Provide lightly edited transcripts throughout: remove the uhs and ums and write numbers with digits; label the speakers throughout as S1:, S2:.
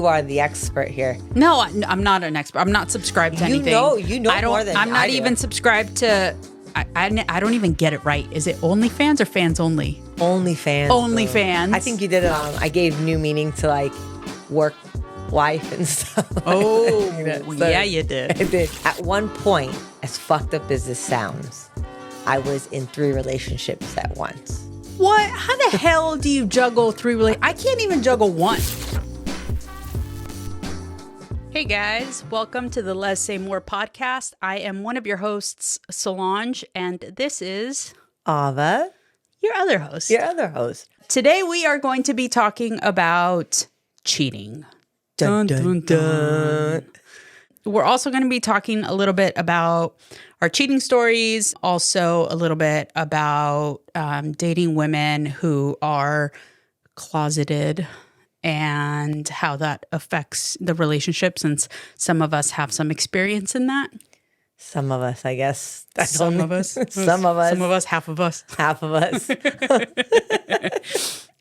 S1: You are the expert here.
S2: No, I'm not an expert. I'm not subscribed to anything.
S1: You know more than I do.
S2: I'm not even subscribed to... I don't even get it right. Is it OnlyFans or fans only?
S1: OnlyFans.
S2: OnlyFans.
S1: I think you did it on... I gave new meaning to like work, life, and stuff.
S2: Oh,
S1: So
S2: yeah, you did.
S1: I did. At one point, as fucked up as this sounds, I was in 3 relationships at once.
S2: What? How the hell do you juggle 3 relationships? I can't even juggle 1. Hey guys, welcome to the Lez Say More podcast. I am one of your hosts, Solange, and this is...
S1: Ava?
S2: Your other host.
S1: Your other host.
S2: Today we are going to be talking about cheating.
S1: Dun, dun, dun.
S2: We're also going to be talking a little bit about our cheating stories, also a little bit about dating women who are closeted and how that affects the relationship, since some of us have some experience in that.
S1: Some of us, I guess.
S2: Some of us.
S1: Some of us.
S2: Some of us, half of us.
S1: Half of us.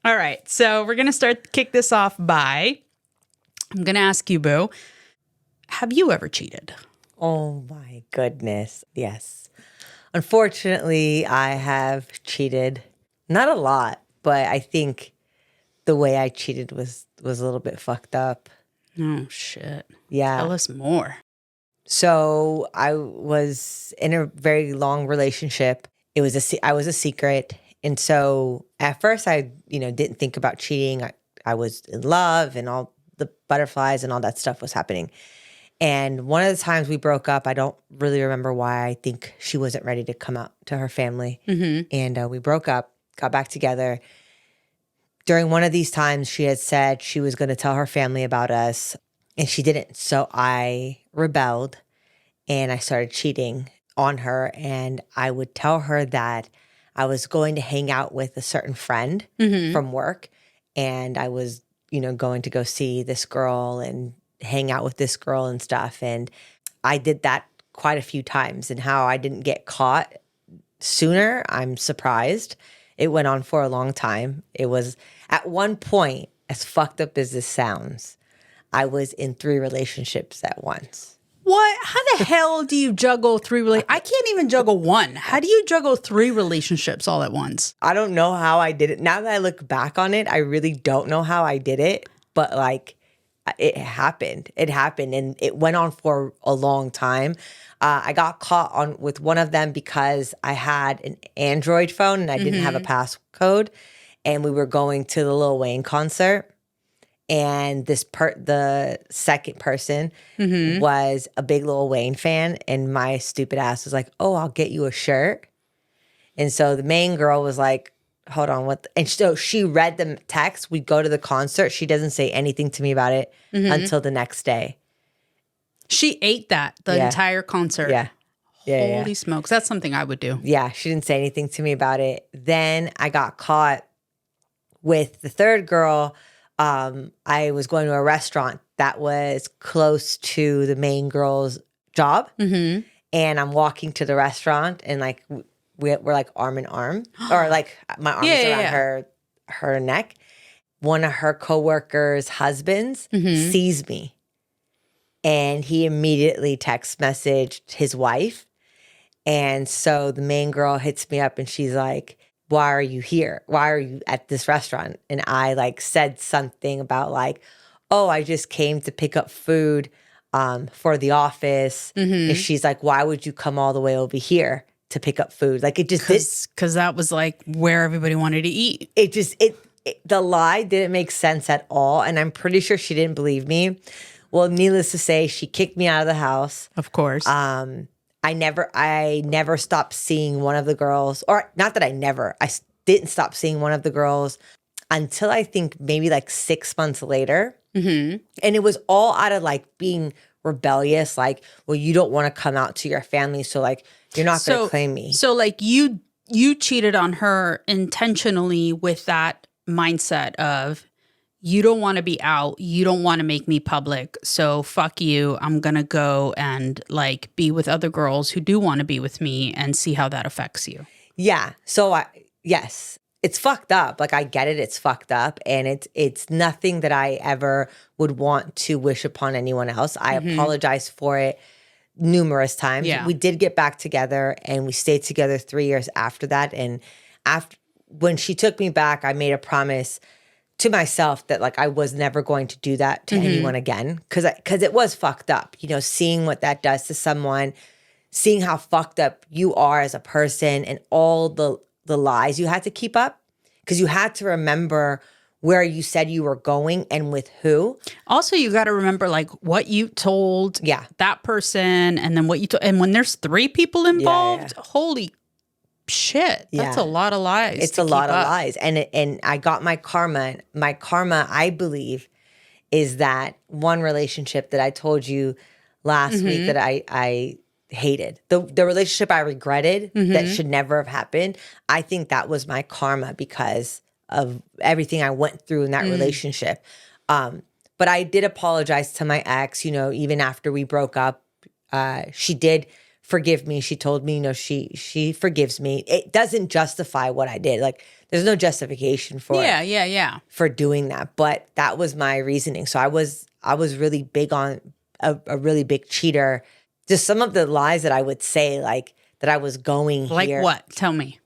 S2: All right. So we're going to kick this off by, I'm going to ask you, Boo, have you ever cheated?
S1: Oh my goodness. Yes. Unfortunately, I have cheated. Not a lot, but I think the way I cheated was a little bit fucked up.
S2: Oh, shit.
S1: Yeah.
S2: Tell us more.
S1: So I was in a very long relationship. I was a secret. And so at first I, didn't think about cheating. I was in love and all the butterflies and all that stuff was happening. And one of the times we broke up, I don't really remember why. I think she wasn't ready to come out to her family. Mm-hmm. And we broke up, got back together. During one of these times, she had said she was going to tell her family about us, and she didn't. So I rebelled, and I started cheating on her. And I would tell her that I was going to hang out with a certain friend from work, and I was, going to go see this girl and hang out with this girl and stuff. And I did that quite a few times. And how I didn't get caught sooner, I'm surprised. It went on for a long time. It was, at one point, as fucked up as this sounds, I was in 3 relationships at once.
S2: What? How the hell do you juggle 3 relationships? I can't even juggle 1. How do you juggle 3 relationships all at once?
S1: I don't know how I did it. Now that I look back on it, I really don't know how I did it. But it happened. It happened, and it went on for a long time. I got caught with one of them because I had an Android phone and I didn't have a passcode, and we were going to the Lil Wayne concert, and the second person was a big Lil Wayne fan, and my stupid ass was like, "Oh, I'll get you a shirt," and so the main girl was like, hold on, what? And so she read the text. We go to the concert. She doesn't say anything to me about it until the next day.
S2: She ate that the entire concert.
S1: Yeah.
S2: Holy smokes. That's something I would do.
S1: Yeah. She didn't say anything to me about it. Then I got caught with the third girl. I was going to a restaurant that was close to the main girl's job. Mm-hmm. And I'm walking to the restaurant, and we're like arm in arm, or like my arm is around her neck. One of her coworkers' husbands sees me, and he immediately text messaged his wife. And so the main girl hits me up, and she's like, "Why are you here? Why are you at this restaurant?" And I said something about "Oh, I just came to pick up food for the office." And she's like, "Why would you come all the way over here to pick up food?" It just
S2: because that was where everybody wanted to eat.
S1: The lie didn't make sense at all, and I'm pretty sure she didn't believe me. Well, needless to say, she kicked me out of the house.
S2: Of course.
S1: I never stopped seeing one of the girls, or not that I didn't stop seeing one of the girls until I think maybe 6 months later. Mm-hmm. And it was all out of being rebellious. Well, you don't want to come out to your family, so you're not going to claim me.
S2: So you cheated on her intentionally with that mindset of, you don't want to be out, you don't want to make me public, so fuck you. I'm going to go and be with other girls who do want to be with me and see how that affects you.
S1: Yeah. So yes. it's fucked up. Like I get it, it's fucked up, and it's nothing that I ever would want to wish upon anyone else. I apologize for it numerous times.
S2: Yeah.
S1: We did get back together, and we stayed together 3 years after that. And after when she took me back, I made a promise to myself that like I was never going to do that to anyone again, because it was fucked up. You know, seeing what that does to someone, seeing how fucked up you are as a person, and all the lies you had to keep up, because you had to remember where you said you were going and with who.
S2: Also, you got to remember like what you told that person, and then what you told. And when there's 3 people involved, holy shit, that's a lot of lies.
S1: It's a lot of lies. And I got my karma. My karma, I believe, is that one relationship that I told you last week that I hated. The relationship I regretted that should never have happened. I think that was my karma because of everything I went through in that relationship. But I did apologize to my ex, you know, even after we broke up. She did forgive me. She told me, you know, she forgives me. It doesn't justify what I did. Like there's no justification for for doing that. But that was my reasoning. So I was really big on a really big cheater. Just some of the lies that I would say, like that I was going
S2: like
S1: here.
S2: Like what? Tell me.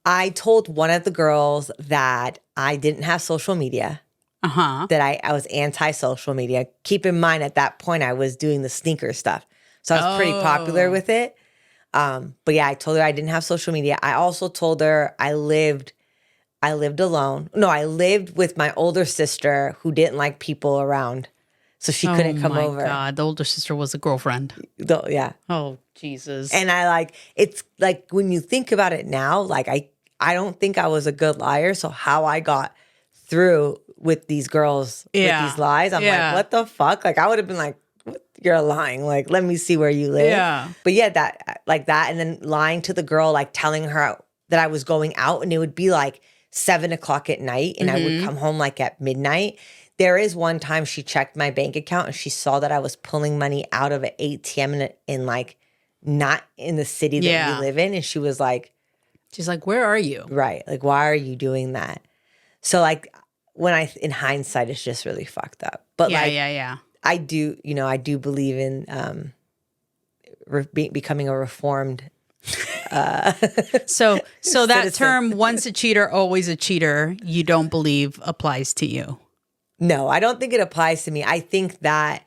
S1: I told one of the girls that I didn't have social media. That I was anti-social media. Keep in mind, at that point, I was doing the sneaker stuff. So I was pretty popular with it. But yeah, I told her I didn't have social media. I also told her I lived alone. No, I lived with my older sister who didn't like people around. So she couldn't come over. Oh my
S2: God, the older sister was a girlfriend.
S1: Yeah.
S2: Oh, Jesus.
S1: And it's like when you think about it now, like I don't think I was a good liar. So how I got through with these girls with these lies, I'm like, what the fuck? Like I would have been like, you're lying. Like, let me see where you live.
S2: Yeah.
S1: But yeah, that. And then lying to the girl, like telling her that I was going out, and it would be like 7:00 at night, and I would come home like at midnight. There is one time she checked my bank account and she saw that I was pulling money out of an ATM in like not in the city that we live in. And she's like,
S2: where are you?
S1: Right. Like, why are you doing that? So like in hindsight, it's just really fucked up. But I do, you know, I do believe in becoming a reformed.
S2: So that term, once a cheater, always a cheater, you don't believe applies to you?
S1: No, I don't think it applies to me. I think that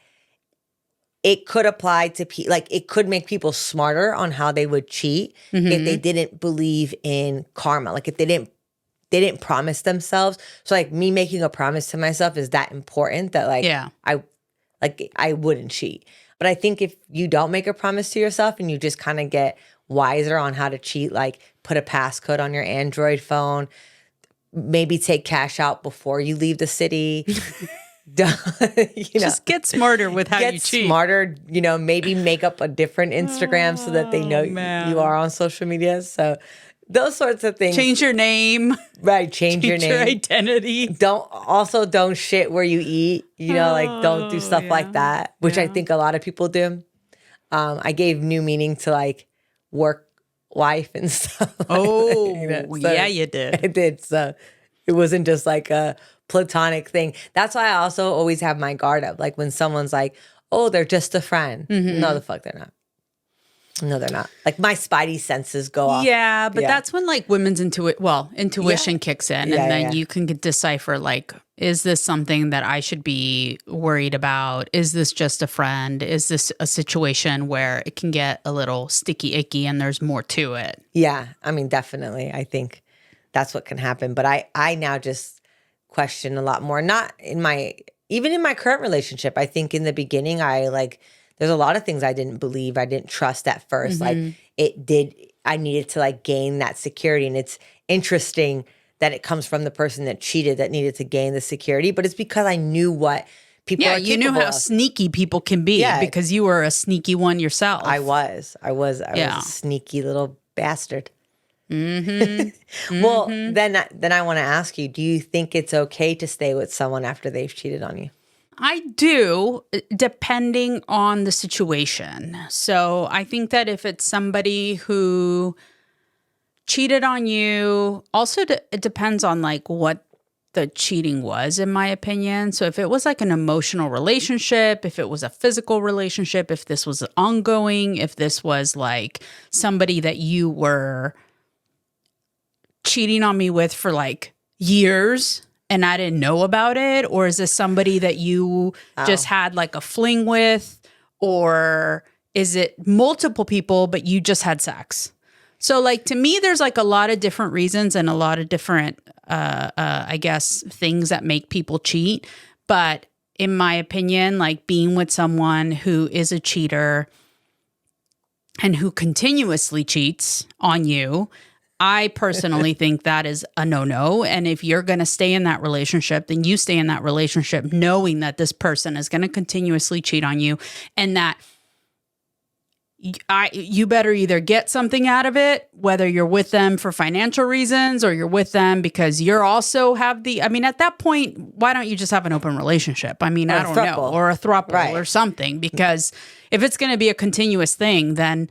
S1: it could apply to people, like it could make people smarter on how they would cheat if they didn't believe in karma. Like if they didn't promise themselves. So like me making a promise to myself is that important that I wouldn't cheat. But I think if you don't make a promise to yourself and you just kind of get wiser on how to cheat, like put a passcode on your Android phone, maybe take cash out before you leave the city.
S2: Just get smarter with how you cheat.
S1: Get smarter, you know, maybe make up a different Instagram so that they know you are on social media. So those sorts of things.
S2: Change your name.
S1: Right, change your name.
S2: Your identity.
S1: Don't shit where you eat. You know, like don't do stuff like that, which I think a lot of people do. I gave new meaning to like work wife and stuff.
S2: Oh,
S1: so
S2: you did.
S1: I did. So it wasn't just like a platonic thing. That's why I also always have my guard up. Like when someone's like, oh, they're just a friend. No, the fuck they're not. No, they're not. Like my spidey senses go off.
S2: Yeah, but that's when like women's intuition kicks in, and then you can decipher like, is this something that I should be worried about? Is this just a friend? Is this a situation where it can get a little sticky, icky, and there's more to it?
S1: Yeah, I mean, definitely. I think that's what can happen. But I now just question a lot more. Not even in my current relationship. I think in the beginning, there's a lot of things I didn't believe. I didn't trust at first. Like I needed to like gain that security. And it's interesting that it comes from the person that cheated that needed to gain the security. But it's because I knew what people are capable of. Yeah, you knew how
S2: sneaky people can be because you were a sneaky one yourself.
S1: I was a sneaky little bastard. Well, then I want to ask you, do you think it's okay to stay with someone after they've cheated on you?
S2: I do, depending on the situation. So I think that if it's somebody who cheated on you. Also, it depends on like what the cheating was, in my opinion. So if it was like an emotional relationship, if it was a physical relationship, if this was ongoing, if this was like somebody that you were cheating on me with for like years and I didn't know about it, or is this somebody that you just had like a fling with, or is it multiple people but you just had sex? So like to me, there's like a lot of different reasons and a lot of different, I guess, things that make people cheat. But in my opinion, like being with someone who is a cheater and who continuously cheats on you, I personally think that is a no-no. And if you're going to stay in that relationship, then you stay in that relationship knowing that this person is going to continuously cheat on you, and that you better either get something out of it, whether you're with them for financial reasons or you're with them because you're also have the, I mean, at that point, why don't you just have an open relationship? I mean, I don't know, or a throuple or something, because if it's going to be a continuous thing, then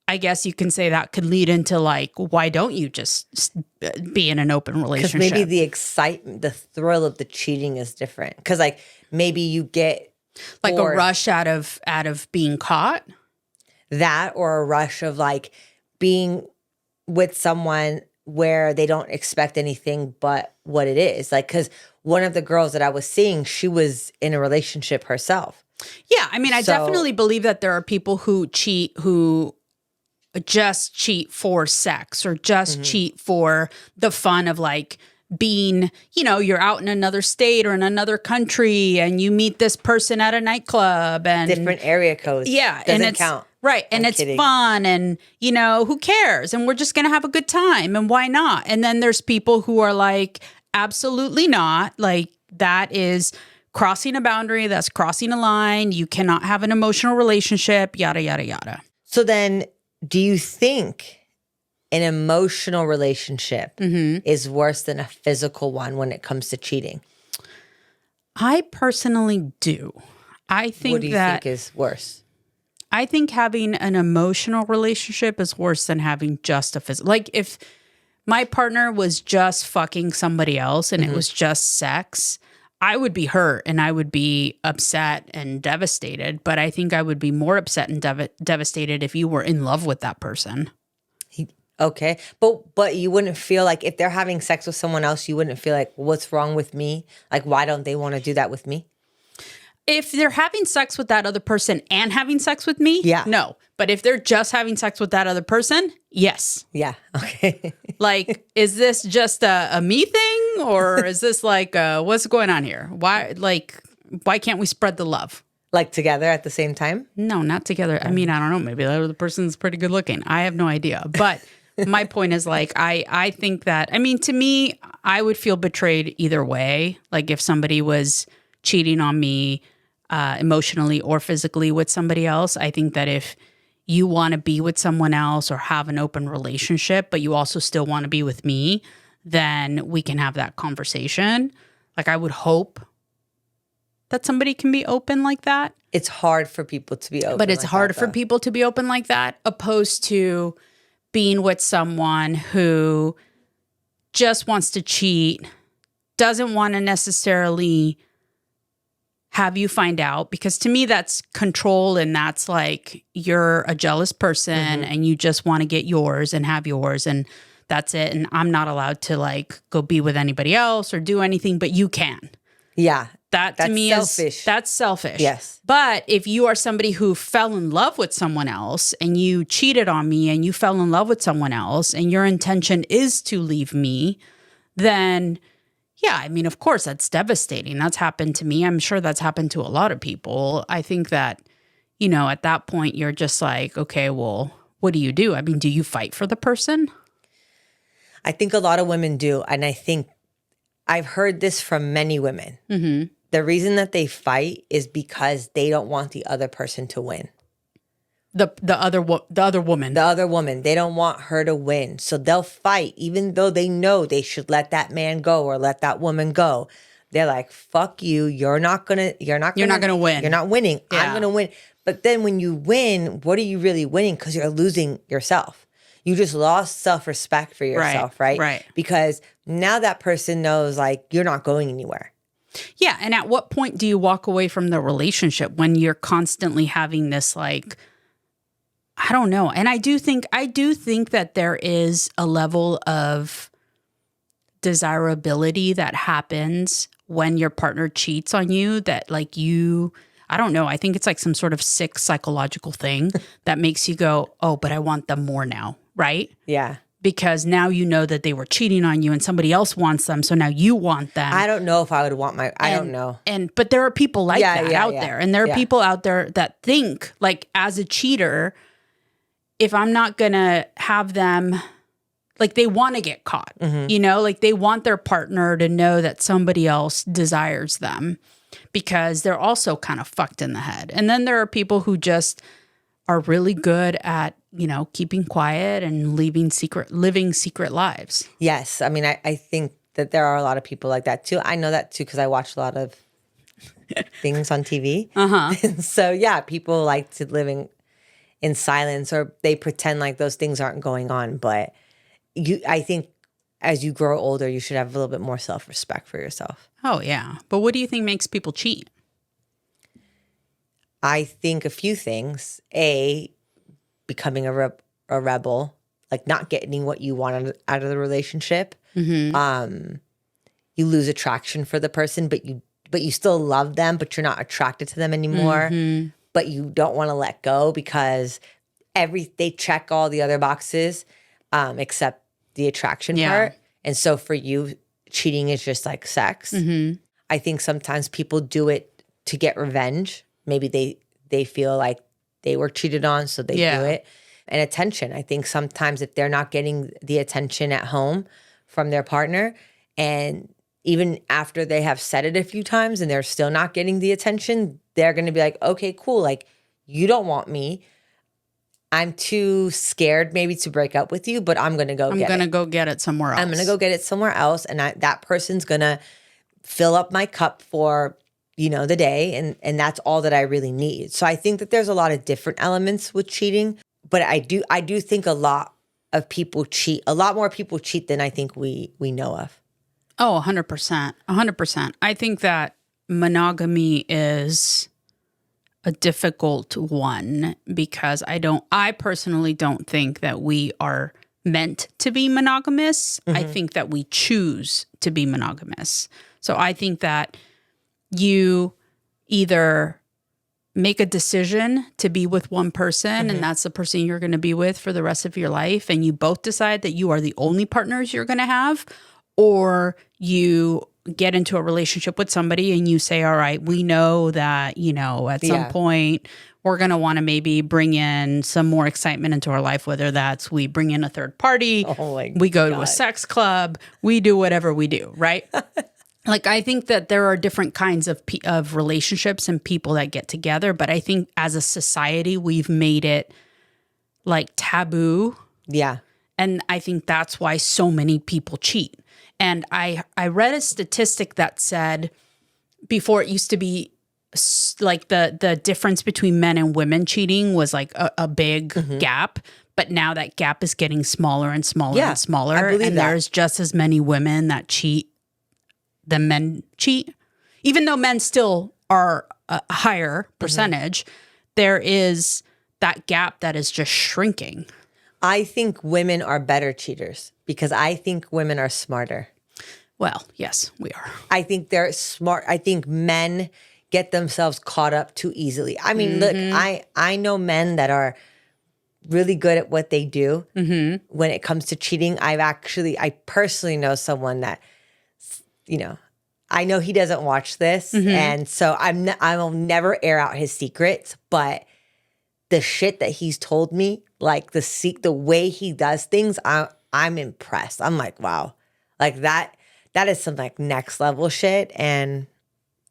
S2: I guess you can say that could lead into like, why don't you just be in an open relationship?
S1: Because maybe the excitement, the thrill of the cheating is different. Because like maybe you get
S2: like a rush out of being caught.
S1: That, or a rush of like being with someone where they don't expect anything but what it is. Like, because one of the girls that I was seeing, she was in a relationship herself.
S2: Yeah, I mean, I definitely believe that there are people who cheat who just cheat for sex, or just cheat for the fun of like being, you know, you're out in another state or in another country and you meet this person at a nightclub and
S1: different area codes.
S2: Yeah.
S1: Doesn't
S2: and it's
S1: count.
S2: Right. And it's fun and, you know, who cares? And we're just going to have a good time. And why not? And then there's people who are like, absolutely not. Like that is crossing a boundary. That's crossing a line. You cannot have an emotional relationship, yada, yada, yada.
S1: So then do you think an emotional relationship is worse than a physical one when it comes to cheating?
S2: I personally do. I think
S1: what do you think is worse?
S2: I think having an emotional relationship is worse than having just a physical. Like if my partner was just fucking somebody else and it was just sex, I would be hurt and I would be upset and devastated. But I think I would be more upset and devastated if you were in love with that person.
S1: Okay. But you wouldn't feel like if they're having sex with someone else, you wouldn't feel like, what's wrong with me? Like, why don't they want to do that with me?
S2: If they're having sex with that other person and having sex with me, no. But if they're just having sex with that other person, yes.
S1: Yeah. Okay.
S2: Like, is this just a me thing, or is this like what's going on here? Why can't we spread the love?
S1: Like together at the same time?
S2: No, not together. I mean, I don't know. Maybe the other person's pretty good looking. I have no idea. But my point is like, I think that, I mean, to me, I would feel betrayed either way. Like if somebody was cheating on me emotionally or physically with somebody else, I think that if you want to be with someone else or have an open relationship, but you also still want to be with me, then we can have that conversation. Like I would hope that somebody can be open like that.
S1: It's hard for people to be open.
S2: But it's hard for people to be open like that, opposed to being with someone who just wants to cheat, doesn't want to necessarily have you find out, because to me that's control, and that's like you're a jealous person and you just want to get yours and have yours and that's it, and I'm not allowed to like go be with anybody else or do anything, but you can.
S1: Yeah.
S2: That's to me selfish. That's selfish.
S1: Yes.
S2: But if you are somebody who fell in love with someone else and you cheated on me and you fell in love with someone else and your intention is to leave me, then yeah, I mean, of course, that's devastating. That's happened to me. I'm sure that's happened to a lot of people. I think that, you know, at that point, you're just like, okay, well, what do you do? I mean, do you fight for the person?
S1: I think a lot of women do. And I think I've heard this from many women. The reason that they fight is because they don't want the other person to win.
S2: The other woman.
S1: The other woman. They don't want her to win. So they'll fight even though they know they should let that man go or let that woman go. They're like, fuck you. You're not gonna win. You're not winning.
S2: Yeah.
S1: I'm gonna win. But then when you win, what are you really winning? Because you're losing yourself. You just lost self-respect for yourself, right?
S2: Right.
S1: Because now that person knows like you're not going anywhere.
S2: Yeah. And at what point do you walk away from the relationship when you're constantly having this like, I don't know. And I do think that there is a level of desirability that happens when your partner cheats on you that like I don't know. I think it's like some sort of sick psychological thing that makes you go, oh, but I want them more now. Right?
S1: Yeah.
S2: Because now you know that they were cheating on you and somebody else wants them. So now you want them.
S1: I don't know if I would want I don't know.
S2: But there are people like that out there. And there are people out there that think like as a cheater, if I'm not going to have them, like they want to get caught, you know, like they want their partner to know that somebody else desires them because they're also kind of fucked in the head. And then there are people who just are really good at, you know, keeping quiet and living secret lives.
S1: Yes. I mean, I think that there are a lot of people like that too. I know that too because I watch a lot of things on TV. And so, yeah, people like to live in silence or they pretend like those things aren't going on. But I think as you grow older, you should have a little bit more self-respect for yourself.
S2: Oh, yeah. But what do you think makes people cheat?
S1: I think a few things. A, becoming a rebel, like not getting what you want out of the relationship. You lose attraction for the person, but you still love them, but you're not attracted to them anymore. But you don't want to let go because they check all the other boxes except the attraction part. And so for you, cheating is just like sex. I think sometimes people do it to get revenge. Maybe they feel like they were cheated on, so they do it. And attention. I think sometimes if they're not getting the attention at home from their partner, and even after they have said it a few times and they're still not getting the attention, they're going to be like, okay, cool. Like, you don't want me. I'm too scared maybe to break up with you, but I'm going to go get it.
S2: I'm going to go get it somewhere else.
S1: I'm going to go get it somewhere else. And that person's going to fill up my cup for, you know, the day. And that's all that I really need. So I think that there's a lot of different elements with cheating. But I do think a lot of people cheat. A lot more people cheat than I think we know of.
S2: Oh, 100%. 100%. I think that monogamy is a difficult one because I personally don't think that we are meant to be monogamous. I think that we choose to be monogamous. So I think that you either make a decision to be with one person and that's the person you're going to be with for the rest of your life. And you both decide that you are the only partners you're going to have, or you get into a relationship with somebody and you say, all right, we know that, you know, at some point we're going to want to maybe bring in some more excitement into our life, whether that's we bring in a third party, we go to a sex club, we do whatever we do, right? Like, I think that there are different kinds of relationships and people that get together. But I think as a society, we've made it like taboo. Yeah. And I think that's why so many people cheat. And I read a statistic that said before it used to be like the difference between men and women cheating was like a big gap. But now that gap is getting smaller and smaller and smaller.
S1: I believe
S2: and
S1: that.
S2: There's just as many women that cheat than men cheat. Even though men still are a higher percentage, there is that gap that is just shrinking.
S1: I think women are better cheaters because I think women are smarter.
S2: Well, yes, we are.
S1: I think they're smart. I think men get themselves caught up too easily. I mean, look, I know men that are really good at what they do when it comes to cheating. I personally know someone that, you know, I know he doesn't watch this, and so I will never air out his secrets, but the shit that he's told me, like the way he does things, I'm impressed. I'm like, wow, like that is some like next level shit. And,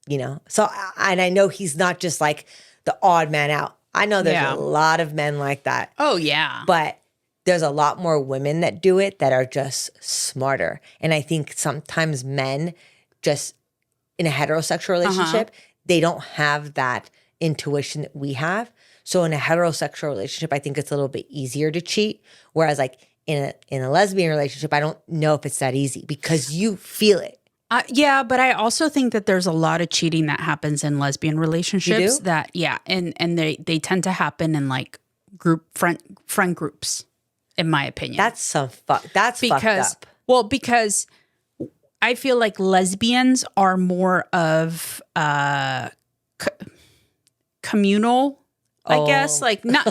S1: you know, so, and I know he's not just like the odd man out. I know there's a lot of men like that.
S2: Oh, yeah.
S1: But there's a lot more women that do it that are just smarter. And I think sometimes men just in a heterosexual relationship, they don't have that intuition that we have. So in a heterosexual relationship, I think it's a little bit easier to cheat. Whereas like in a lesbian relationship, I don't know if it's that easy because you feel it.
S2: Yeah, but I also think that there's a lot of cheating that happens in lesbian relationships.
S1: do?
S2: That and they tend to happen in like friend groups, in my opinion.
S1: That's fucked up.
S2: Well, because I feel like lesbians are more of communal, I guess. Like not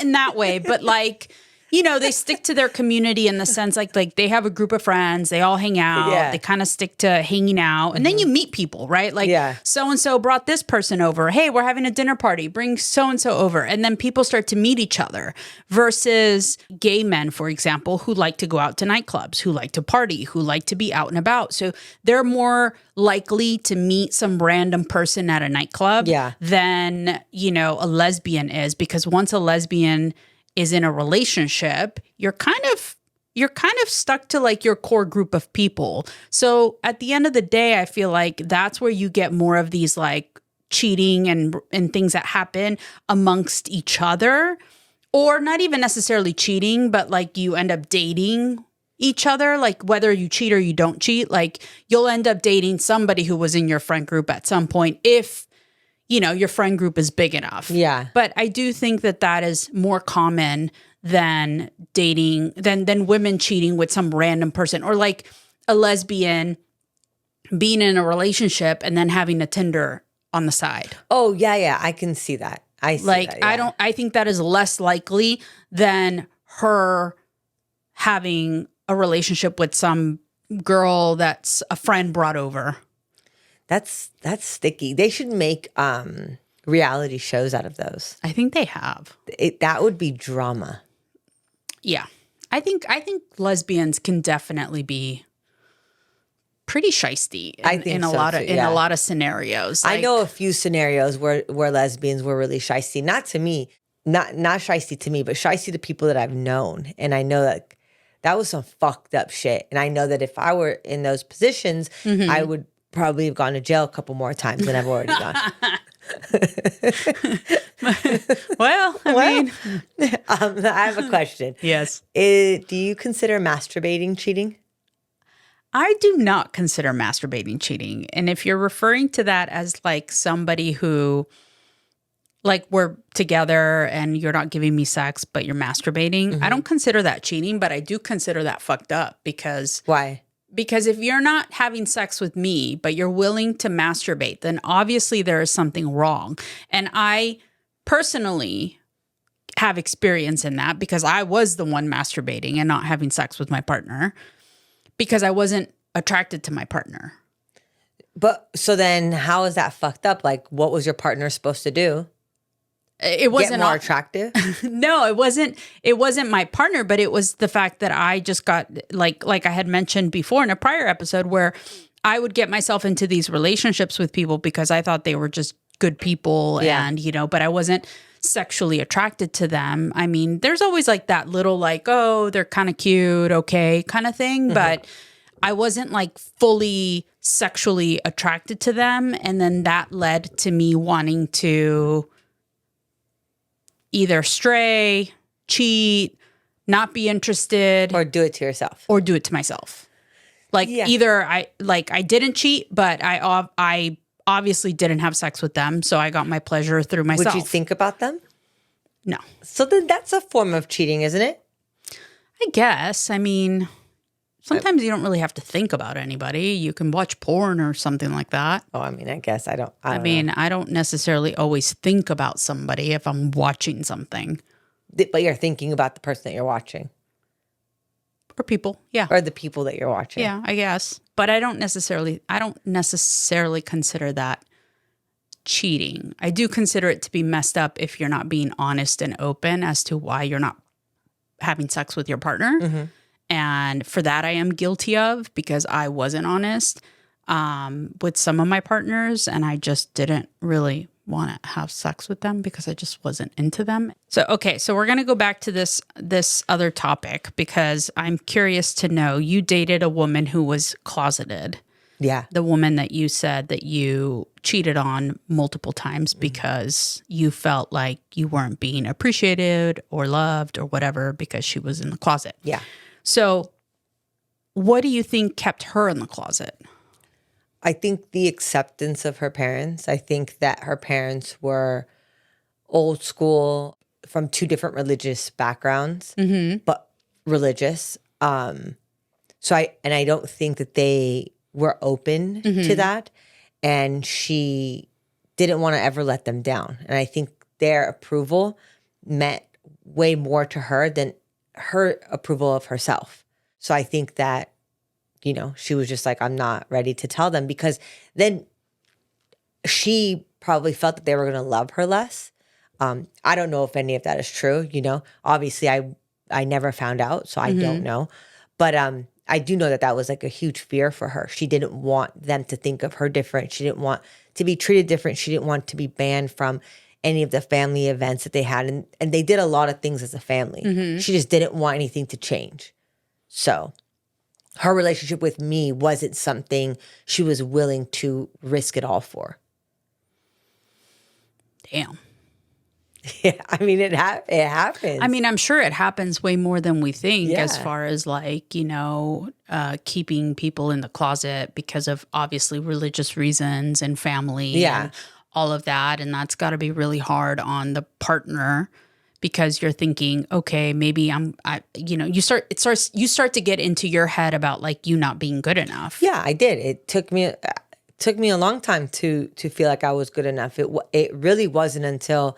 S2: in that way, but like, you know, they stick to their community in the sense like they have a group of friends, they all hang out,
S1: Yeah.
S2: they kind of stick to hanging out, and then you meet people, right? Like so and so brought this person over. Hey, we're having a dinner party. Bring so and so over, and then people start to meet each other. Versus gay men, for example, who like to go out to nightclubs, who like to party, who like to be out and about. So they're more likely to meet some random person at a nightclub than, you know, a lesbian is, because once a lesbian is in a relationship, you're kind of stuck to like your core group of people. So at the end of the day, I feel like that's where you get more of these like cheating and things that happen amongst each other, or not even necessarily cheating, but like you end up dating each other. Like whether you cheat or you don't cheat, like you'll end up dating somebody who was in your friend group at some point if, you know, your friend group is big enough.
S1: Yeah.
S2: But I do think that is more common than dating, than women cheating with some random person, or like a lesbian being in a relationship and then having a Tinder on the side.
S1: Oh, yeah. I can see that. I see
S2: like,
S1: that, yeah.
S2: I think that is less likely than her having a relationship with some girl that's a friend brought over.
S1: That's sticky. They should make reality shows out of those.
S2: I think they have.
S1: That would be drama.
S2: Yeah. I think lesbians can definitely be pretty shisty in a lot of scenarios.
S1: Like, I know a few scenarios where lesbians were really shisty. Not to me, not shisty to me, but shisty to people that I've known. And I know that was some fucked up shit. And I know that if I were in those positions, I would probably have gone to jail a couple more times than I've already gone.
S2: Well, I mean,
S1: I have a question.
S2: Yes.
S1: Do you consider masturbating cheating?
S2: I do not consider masturbating cheating. And if you're referring to that as like somebody who, like, we're together and you're not giving me sex, but you're masturbating, I don't consider that cheating, but I do consider that fucked up. Because
S1: why?
S2: Because if you're not having sex with me, but you're willing to masturbate, then obviously there is something wrong. And I personally have experience in that because I was the one masturbating and not having sex with my partner because I wasn't attracted to my partner.
S1: But so then how is that fucked up? Like, what was your partner supposed to do?
S2: It wasn't
S1: more attractive.
S2: No, it wasn't. It wasn't my partner, but it was the fact that I just got like I had mentioned before in a prior episode, where I would get myself into these relationships with people because I thought they were just good people, and but I wasn't sexually attracted to them. I mean, there's always like that little like, oh, they're kind of cute, okay, kind of thing, but I wasn't like fully sexually attracted to them, and then that led to me wanting to either stray, cheat, not be interested,
S1: or do it to yourself,
S2: or do it to myself. Like either I didn't cheat, but I obviously didn't have sex with them, so I got my pleasure through myself.
S1: Would you think about them?
S2: No.
S1: So then that's a form of cheating, isn't it?
S2: I guess. I mean, sometimes you don't really have to think about anybody. You can watch porn or something like that.
S1: Oh, I mean, I guess I don't know.
S2: I don't necessarily always think about somebody if I'm watching something.
S1: But you're thinking about the person that you're watching.
S2: Or people, yeah.
S1: Or the people that you're watching.
S2: Yeah, I guess. But I don't necessarily consider that cheating. I do consider it to be messed up if you're not being honest and open as to why you're not having sex with your partner. And for that, I am guilty of, because I wasn't honest with some of my partners, and I just didn't really want to have sex with them because I just wasn't into them. So, okay, so we're going to go back to this other topic because I'm curious to know, you dated a woman who was closeted.
S1: Yeah.
S2: The woman that you said that you cheated on multiple times because you felt like you weren't being appreciated or loved or whatever because she was in the closet.
S1: Yeah.
S2: So what do you think kept her in the closet?
S1: I think the acceptance of her parents. I think that her parents were old school from two different religious backgrounds, but religious. I don't think that they were open to that. And she didn't want to ever let them down. And I think their approval meant way more to her than her approval of herself. So I think that, she was just like, I'm not ready to tell them, because then she probably felt that they were going to love her less. I don't know if any of that is true. Obviously I never found out, so I don't know. But I do know that was like a huge fear for her. She didn't want them to think of her different. She didn't want to be treated different. She didn't want to be banned from any of the family events that they had. And they did a lot of things as a family. She just didn't want anything to change. So her relationship with me wasn't something she was willing to risk it all for.
S2: Damn.
S1: Yeah, I mean, it happens.
S2: I mean, I'm sure it happens way more than we think, as
S1: Yeah.
S2: far as like, keeping people in the closet because of obviously religious reasons and family and all of that. And that's got to be really hard on the partner, because you're thinking, okay, maybe you start to get into your head about like you not being good enough.
S1: Yeah, I did. It took me a long time to feel like I was good enough. It really wasn't until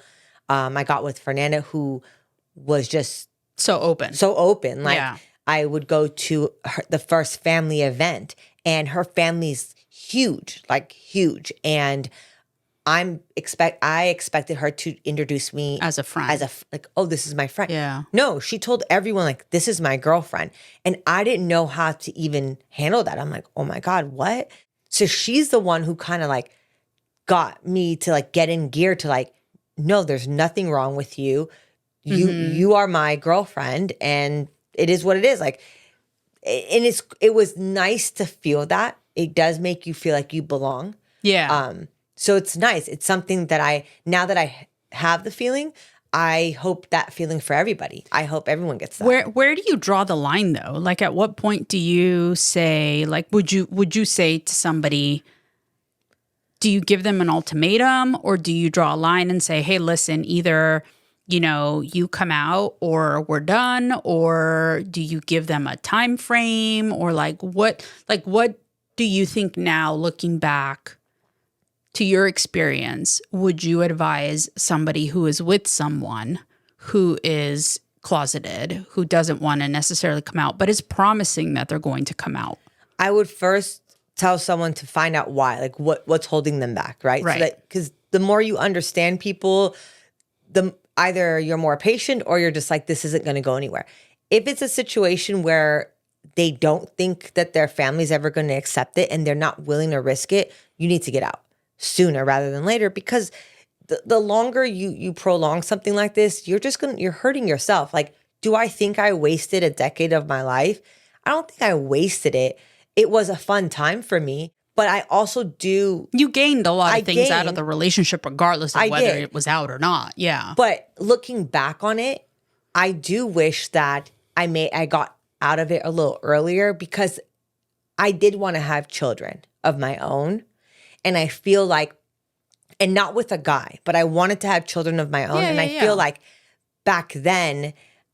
S1: I got with Fernanda, who was just
S2: So open.
S1: Like,
S2: Yeah.
S1: I would go to the first family event, and her family's huge, and I expected her to introduce me
S2: As a friend.
S1: oh, this is my friend.
S2: Yeah.
S1: No, she told everyone like, this is my girlfriend. And I didn't know how to even handle that. I'm like, oh my God, what? So she's the one who kind of like got me to like get in gear to like, no, there's nothing wrong with you. You are my girlfriend, and it is what it is. Like, and it was nice to feel that. It does make you feel like you belong.
S2: Yeah.
S1: So it's nice. It's something that now that I have the feeling, I hope that feeling for everybody. I hope everyone gets that.
S2: Where do you draw the line though? Like, at what point do you say, like, would you say to somebody, do you give them an ultimatum, or do you draw a line and say, hey, listen, either, you come out or we're done? Or do you give them a time frame? Or what do you think now, looking back to your experience, would you advise somebody who is with someone who is closeted, who doesn't want to necessarily come out, but is promising that they're going to come out?
S1: I would first tell someone to find out why, like what's holding them back, right?
S2: Right.
S1: So because the more you understand people, either you're more patient or you're just like, this isn't going to go anywhere. If it's a situation where they don't think that their family's ever going to accept it and they're not willing to risk it, you need to get out sooner rather than later, because the longer you prolong something like this, you're hurting yourself. Like, do I think I wasted a decade of my life? I don't think I wasted it. It was a fun time for me, but I also do.
S2: You gained a lot of things out of
S1: gained.
S2: the relationship, regardless of
S1: I
S2: whether
S1: did.
S2: it was out or not. Yeah.
S1: But looking back on it, I do wish that I got out of it a little earlier, because I did want to have children of my own. And I feel like, and not with a guy, but I wanted to have children of my own.
S2: Yeah,
S1: and
S2: yeah,
S1: I feel like back then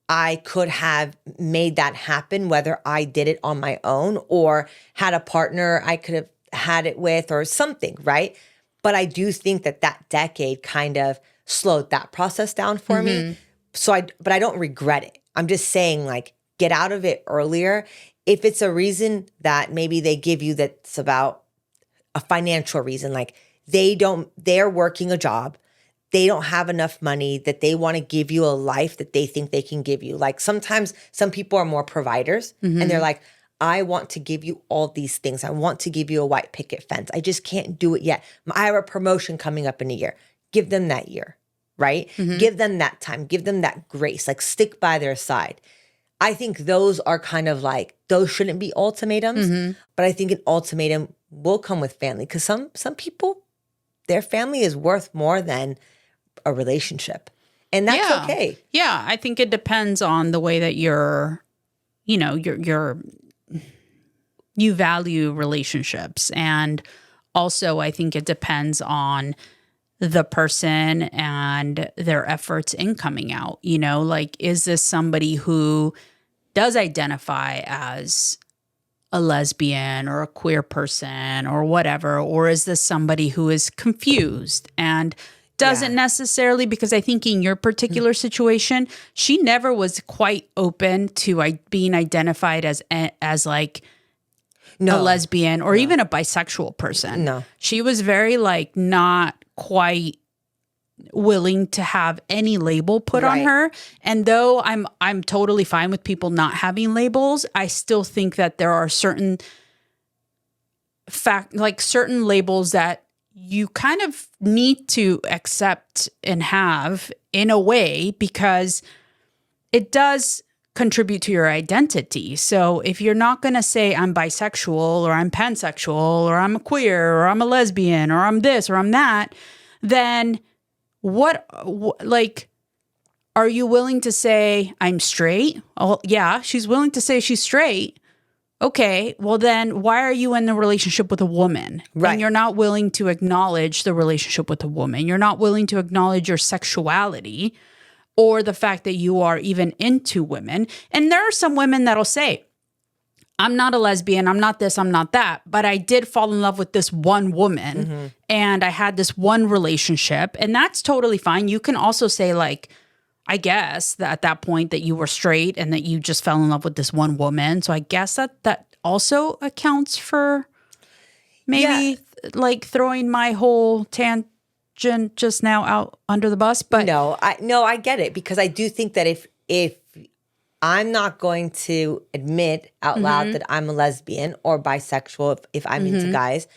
S1: I could have made that happen, whether I did it on my own or had a partner I could have had it with or something, right? But I do think that decade kind of slowed that process down for me. But I don't regret it. I'm just saying, like, get out of it earlier. If it's a reason that maybe they give you that's about a financial reason, like they're working a job, they don't have enough money that they want to give you a life that they think they can give you. Like, sometimes some people are more providers and they're like, I want to give you all these things. I want to give you a white picket fence. I just can't do it yet. I have a promotion coming up in a year. Give them that year, right? Give them that time. Give them that grace. Like, stick by their side. I think those are kind of like, those shouldn't be ultimatums. But I think an ultimatum will come with family, because some people, their family is worth more than a relationship, and that's okay.
S2: Yeah, I think it depends on the way that you value relationships. And also, I think it depends on the person and their efforts in coming out. Like, is this somebody who does identify as a lesbian or a queer person or whatever? Or is this somebody who is confused and doesn't necessarily, because I think in your particular situation, she never was quite open to being identified as like a lesbian or even a bisexual person.
S1: No.
S2: She was very like not quite willing to have any label put on her. And though I'm totally fine with people not having labels, I still think that there are certain certain labels that you kind of need to accept and have in a way, because it does contribute to your identity. So if you're not going to say I'm bisexual or I'm pansexual or I'm a queer or I'm a lesbian or I'm this or I'm that, then what are you willing to say I'm straight? Oh, yeah, she's willing to say she's straight. Okay, well then why are you in the relationship with a woman?
S1: Right.
S2: And you're not willing to acknowledge the relationship with a woman. You're not willing to acknowledge your sexuality or the fact that you are even into women. And there are some women that'll say, I'm not a lesbian, I'm not this, I'm not that, but I did fall in love with this one woman and I had this one relationship, and that's totally fine. You can also say like, I guess that at that point that you were straight and that you just fell in love with this one woman. So I guess that also accounts for maybe like throwing my whole tangent just now out under the bus. But
S1: No, I get it, because I do think that if I'm not going to admit out loud that I'm a lesbian or bisexual, if I'm into guys,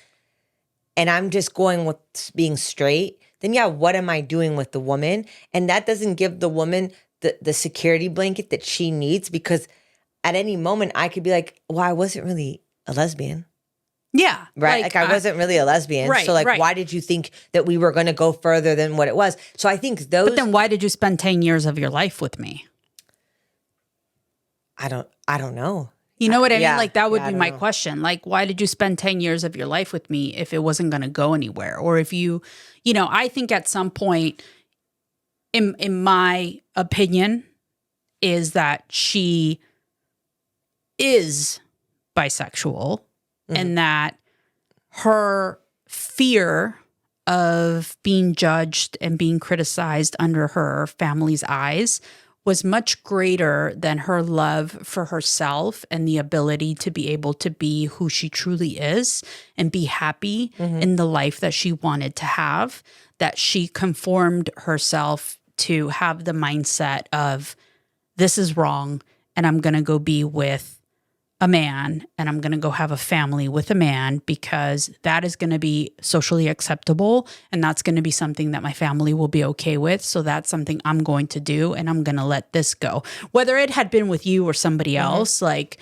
S1: and I'm just going with being straight, then what am I doing with the woman? And that doesn't give the woman the security blanket that she needs, because at any moment I could be like, well, I wasn't really a lesbian.
S2: Yeah.
S1: Right. Like I wasn't really a lesbian.
S2: Right,
S1: so
S2: right.
S1: why did you think that we were going to go further than what it was? So I think those.
S2: But then why did you spend 10 years of your life with me?
S1: I don't know.
S2: You know what I mean? Like that would
S1: I
S2: be
S1: don't
S2: my
S1: know.
S2: question. Like, why did you spend 10 years of your life with me if it wasn't going to go anywhere? Or if I think at some point, in my opinion, is that she is bisexual and that her fear of being judged and being criticized under her family's eyes was much greater than her love for herself and the ability to be able to be who she truly is and be happy in the life that she wanted to have, that she conformed herself to have the mindset of this is wrong and I'm going to go be with a man and I'm going to go have a family with a man because that is going to be socially acceptable and that's going to be something that my family will be okay with. So that's something I'm going to do and I'm going to let this go. Whether it had been with you or somebody else, like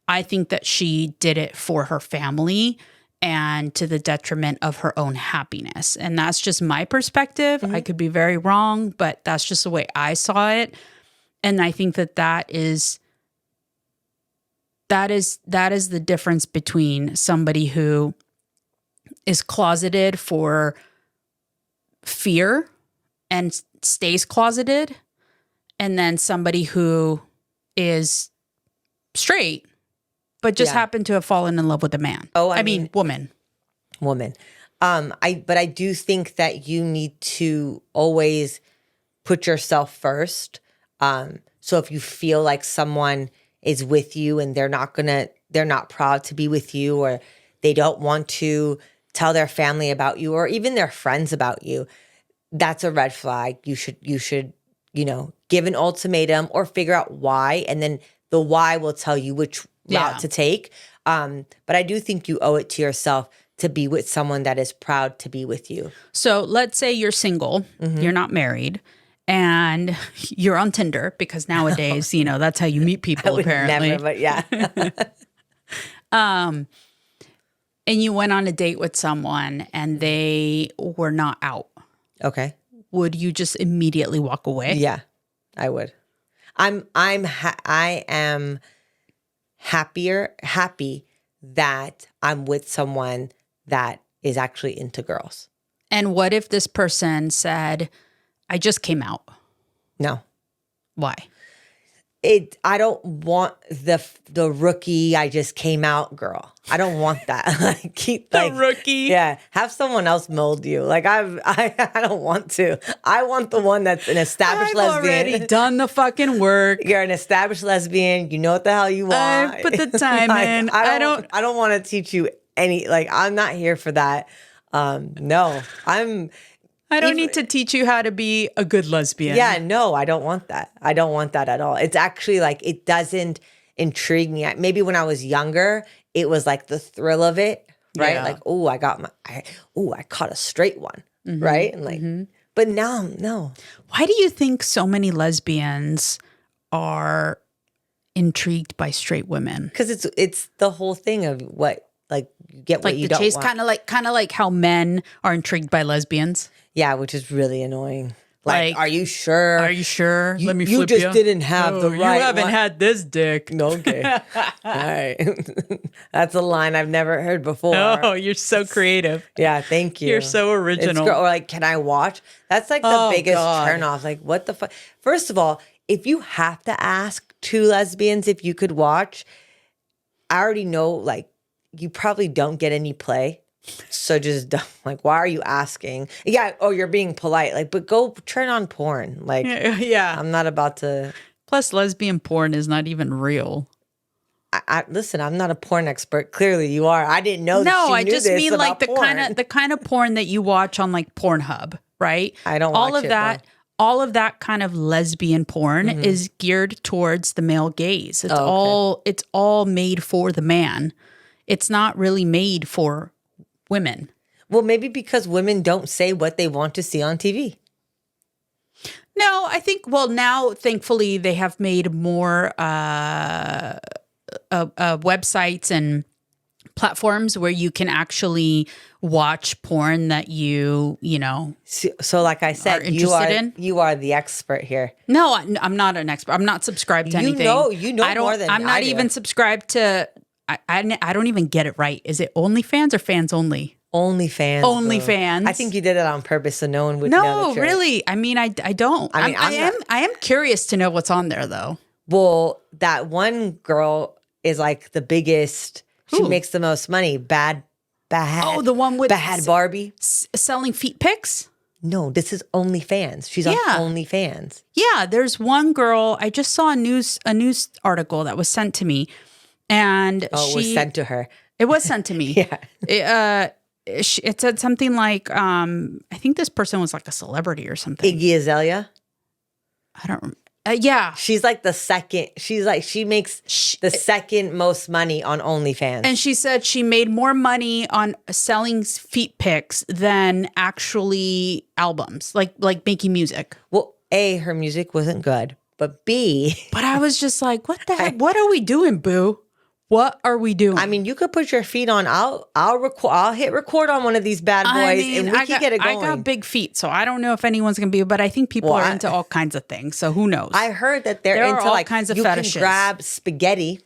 S2: I think that she did it for her family and to the detriment of her own happiness. And that's just my perspective. I could be very wrong, but that's just the way I saw it. And I think that is the difference between somebody who is closeted for fear and stays closeted, and then somebody who is straight but just happened to have fallen in love with a man.
S1: Oh,
S2: I mean woman.
S1: But I do think that you need to always put yourself first. So if you feel like someone is with you and they're not proud to be with you, or they don't want to tell their family about you or even their friends about you, that's a red flag. You should, give an ultimatum or figure out why. And then the why will tell you which route to take. But I do think you owe it to yourself to be with someone that is proud to be with you.
S2: So let's say you're single, you're not married, and you're on Tinder because nowadays, that's how you meet people apparently.
S1: Never, but yeah.
S2: and you went on a date with someone and they were not out,
S1: Okay.
S2: would you just immediately walk away?
S1: Yeah, I would. I am happy that I'm with someone that is actually into girls.
S2: And what if this person said, I just came out?
S1: No.
S2: Why?
S1: I don't want the rookie I just came out girl. I don't want that. Like keep
S2: The rookie.
S1: Yeah, have someone else mold you. Like I don't want to. I want the one that's an established
S2: I've
S1: lesbian.
S2: already done the fucking work.
S1: You're an established lesbian. You know what the hell you want.
S2: I put the time
S1: Like,
S2: in.
S1: I don't want to teach you any. Like I'm not here for that. No,
S2: I don't need to teach you how to be a good lesbian.
S1: Yeah, no, I don't want that. I don't want that at all. It's actually like, it doesn't intrigue me. Maybe when I was younger, it was like the thrill of it, right?
S2: Yeah.
S1: Like, oh, I caught a straight one, right? And like, but now, no.
S2: Why do you think so many lesbians are intrigued by straight women?
S1: Because it's the whole thing of what, like, you get what
S2: Like
S1: you
S2: the
S1: don't
S2: chase,
S1: want.
S2: kind of like how men are intrigued by lesbians.
S1: Yeah, which is really annoying. Like,
S2: Like,
S1: are you sure?
S2: Are you sure? Let me
S1: you
S2: flip
S1: just
S2: you.
S1: didn't have the
S2: You
S1: right
S2: haven't
S1: one.
S2: had this dick.
S1: No, okay. All right. That's a line I've never heard before.
S2: Oh, you're so creative.
S1: Yeah, thank you.
S2: You're so original.
S1: Or like, can I watch? That's like the
S2: Oh,
S1: biggest
S2: God.
S1: turn off. Like, what the fuck? First of all, if you have to ask two lesbians if you could watch, I already know, like, you probably don't get any play. So just don't. Like, why are you asking? Yeah, oh, you're being polite. Like, but go turn on porn. Like,
S2: Yeah.
S1: I'm not about to.
S2: Plus, lesbian porn is not even real.
S1: Listen, I'm not a porn expert. Clearly, you are. I didn't know.
S2: No,
S1: that
S2: I
S1: she knew
S2: just
S1: this
S2: mean like
S1: about
S2: the kind of porn that you watch on like Pornhub, right?
S1: I don't
S2: all
S1: watch
S2: of
S1: it,
S2: that.
S1: though.
S2: All of that kind of lesbian porn is geared towards the male gaze. It's it's all made for the man. It's not really made for women.
S1: Well, maybe because women don't say what they want to see on TV.
S2: No, I think, well, now, thankfully, they have made more websites and platforms where you can actually watch porn that you know.
S1: So like I said,
S2: Are interested in?
S1: You are the expert here.
S2: No, I'm not an expert. I'm not subscribed to anything.
S1: You know
S2: I don't,
S1: more than
S2: I'm not
S1: I do.
S2: even subscribed to, I don't even get it right. Is it OnlyFans or fans only?
S1: OnlyFans.
S2: OnlyFans.
S1: I think you did it on purpose so no one would know.
S2: No,
S1: the truth.
S2: really. I mean, I don't.
S1: I mean,
S2: I am curious to know what's on there though.
S1: Well, that one girl is like the biggest. She
S2: Who?
S1: makes the most money. Bad.
S2: Oh, the one with
S1: Bad Barbie.
S2: selling feet pics?
S1: No, this is OnlyFans. She's on
S2: Yeah.
S1: OnlyFans.
S2: Yeah, there's one girl. I just saw a news article that was sent to me, and
S1: Oh, it was sent to her.
S2: It was sent to me.
S1: Yeah.
S2: It said something like, I think this person was like a celebrity or something.
S1: Iggy Azalea.
S2: I don't. Yeah,
S1: She's like the second. She makes the second most money on OnlyFans.
S2: and she said she made more money on selling feet pics than actually albums, like making music.
S1: Well, A, her music wasn't good, but B,
S2: But I was just like, what the heck? What are we doing, boo? What are we doing?
S1: I mean, you could put your feet on. I'll record. I'll hit record on one of these bad boys, and we can get it going.
S2: I got big feet, so I don't know if anyone's gonna be, but I think people
S1: Well,
S2: are into all kinds of things. So who knows?
S1: I heard that they're
S2: There are
S1: into
S2: all
S1: like
S2: kinds of
S1: you
S2: fetishes.
S1: can grab spaghetti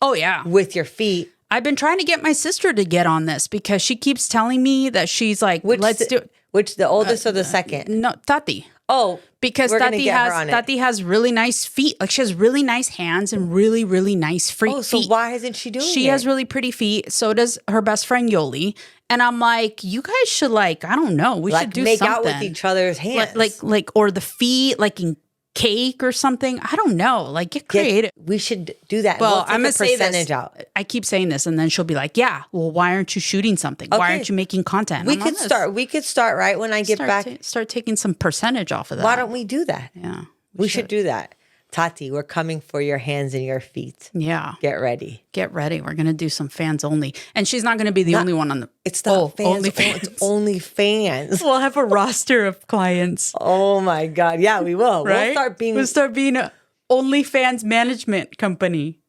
S2: oh yeah,
S1: with your feet.
S2: I've been trying to get my sister to get on this because she keeps telling me that she's like, let's do it.
S1: Which the oldest or the second?
S2: No, Tati.
S1: Oh,
S2: Because
S1: we're gonna
S2: Tati
S1: get her on it.
S2: Tati has really nice feet. Like she has really nice hands and really, really nice feet.
S1: Oh, so why isn't she doing it?
S2: She has really pretty feet. So does her best friend Yoli. And I'm like, you guys should like, I don't know, we should do
S1: make
S2: something.
S1: out with each other's hands.
S2: Like, or the feet, like in cake or something. I don't know. Like, get creative.
S1: we should do that.
S2: Well,
S1: We'll take
S2: I'm
S1: a
S2: gonna say
S1: percentage
S2: this.
S1: out.
S2: I keep saying this, and then she'll be like, "Yeah, well, why aren't you shooting something? Why
S1: Okay.
S2: aren't you making content?"
S1: We could start. We could start right when I get back.
S2: Start taking some percentage off of that.
S1: Why don't we do that?
S2: Yeah,
S1: We should do that. Tati, we're coming for your hands and your feet.
S2: yeah.
S1: Get ready.
S2: Get ready. We're gonna do some fans only, and she's not gonna be the only one on the.
S1: It's not fans.
S2: only
S1: It's
S2: fans.
S1: only fans.
S2: We'll have a roster of clients.
S1: Oh my God. Yeah, we will.
S2: Right?
S1: We'll start being.
S2: We'll start being a OnlyFans management company.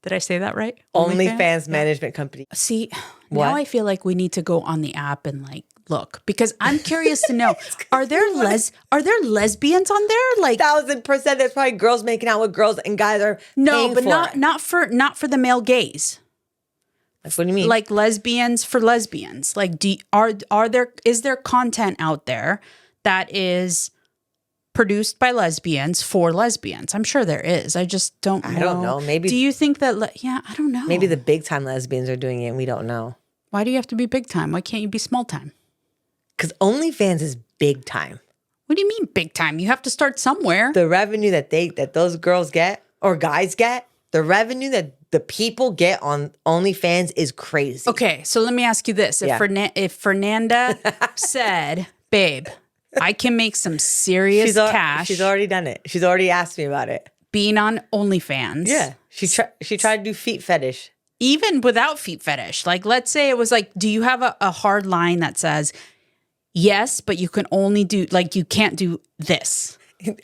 S2: Did I say that right?
S1: OnlyFans management company.
S2: See,
S1: What?
S2: now I feel like we need to go on the app and like look, because I'm curious to know, are there lesbians on there? Like
S1: 1,000%. There's probably girls making out with girls and guys are paying
S2: but
S1: for it.
S2: not for the male gaze.
S1: Like, what do you mean?
S2: Like lesbians for lesbians. Like is there content out there that is produced by lesbians for lesbians? I'm sure there is. I just don't know.
S1: I don't know. Maybe.
S2: Do you think that I don't know.
S1: Maybe the big time lesbians are doing it and we don't know.
S2: Why do you have to be big time? Why can't you be small time?
S1: Because OnlyFans is big time.
S2: What do you mean big time? You have to start somewhere.
S1: The revenue that those girls get or guys get, the revenue that the people get on OnlyFans is crazy.
S2: Okay, so let me ask you this. If Fernanda said, babe, I can make some serious cash.
S1: She's already done it. She's already asked me about it.
S2: Being on OnlyFans.
S1: Yeah. She tried to do feet fetish.
S2: Even without feet fetish. Like, let's say it was like, do you have a hard line that says, yes, but you can only do, like, you can't do this?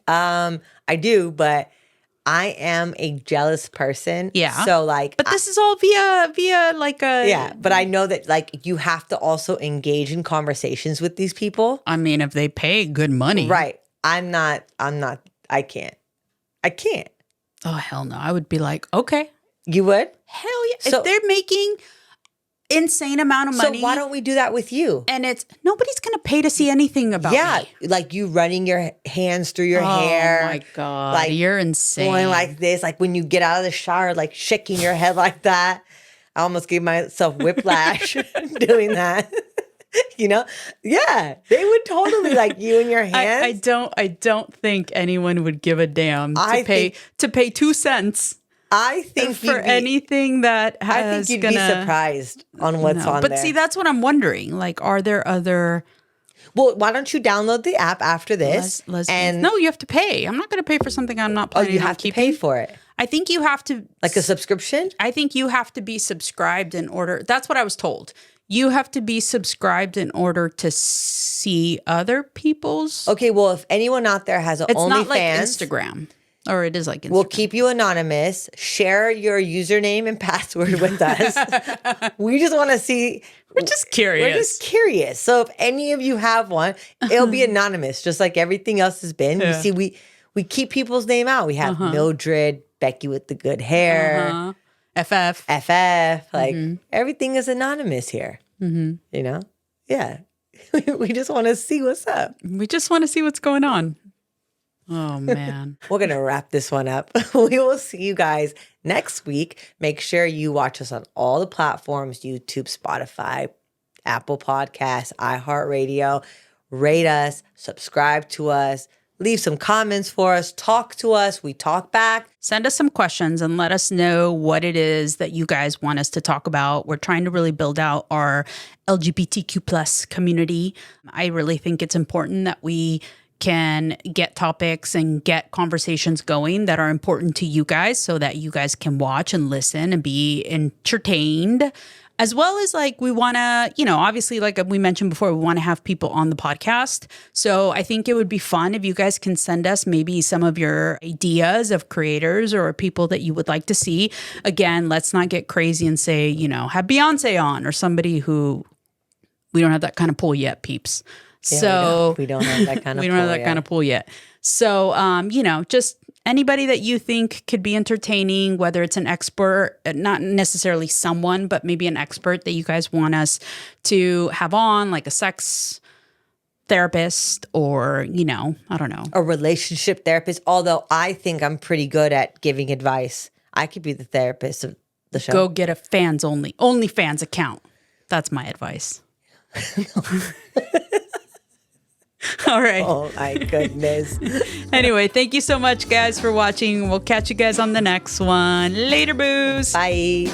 S1: I do, but I am a jealous person.
S2: Yeah.
S1: So like,
S2: but this is all via like a.
S1: Yeah. But I know that like you have to also engage in conversations with these people.
S2: I mean, if they pay good money.
S1: Right. I can't.
S2: Oh, hell no. I would be like, okay.
S1: You would?
S2: Hell yeah.
S1: So,
S2: if they're making insane amount of money.
S1: So why don't we do that with you?
S2: And nobody's going to pay to see anything about me.
S1: Like you running your hands through your hair.
S2: Oh my God.
S1: Like
S2: you're insane.
S1: Going like this, like when you get out of the shower, like shaking your head like that. I almost gave myself whiplash doing that. You know? Yeah. They would totally like you in your hands.
S2: I don't think anyone would give a damn to pay 2 cents.
S1: I think
S2: for anything that has.
S1: I think you'd be surprised on what's on there.
S2: But see, that's what I'm wondering. Like, are there other?
S1: Well, why don't you download the app after this?
S2: No, you have to pay. I'm not going to pay for something I'm not planning on keeping.
S1: You have to pay for it.
S2: I think you have to,
S1: like a subscription.
S2: I think you have to be subscribed in order. That's what I was told. You have to be subscribed in order to see other people's.
S1: Okay, well, if anyone out there has an OnlyFans,
S2: it's not like Instagram. Or it is like Instagram.
S1: We'll keep you anonymous. Share your username and password with us. We just want to see.
S2: We're just curious.
S1: So if any of you have one, it'll be anonymous, just like everything else has been. Yeah. You see, we keep people's name out. We have Mildred, Becky with the good hair,
S2: FF.
S1: Like everything is anonymous here. You know? Yeah. We just want to see what's up.
S2: We just want to see what's going on. Oh, man.
S1: We're going to wrap this one up. We will see you guys next week. Make sure you watch us on all the platforms, YouTube, Spotify, Apple Podcasts, iHeartRadio. Rate us, subscribe to us, leave some comments for us, talk to us. We talk back.
S2: Send us some questions and let us know what it is that you guys want us to talk about. We're trying to really build out our LGBTQ+ community. I really think it's important that we can get topics and get conversations going that are important to you guys so that you guys can watch and listen and be entertained. As well as like we want to, obviously like we mentioned before, we want to have people on the podcast. So I think it would be fun if you guys can send us maybe some of your ideas of creators or people that you would like to see. Again, let's not get crazy and say, have Beyonce on or somebody who we don't have that kind of pull yet, peeps.
S1: Yeah,
S2: so
S1: we don't have that kind of
S2: we don't have that kind of pull yet. So, just anybody that you think could be entertaining, whether it's an expert, not necessarily someone, but maybe an expert that you guys want us to have on, like a sex therapist or, I don't know.
S1: A relationship therapist. Although I think I'm pretty good at giving advice. I could be the therapist of the show.
S2: Go get a OnlyFans account. That's my advice. All right.
S1: Oh my goodness.
S2: Anyway, thank you so much, guys, for watching. We'll catch you guys on the next one. Later, boos.
S1: Bye.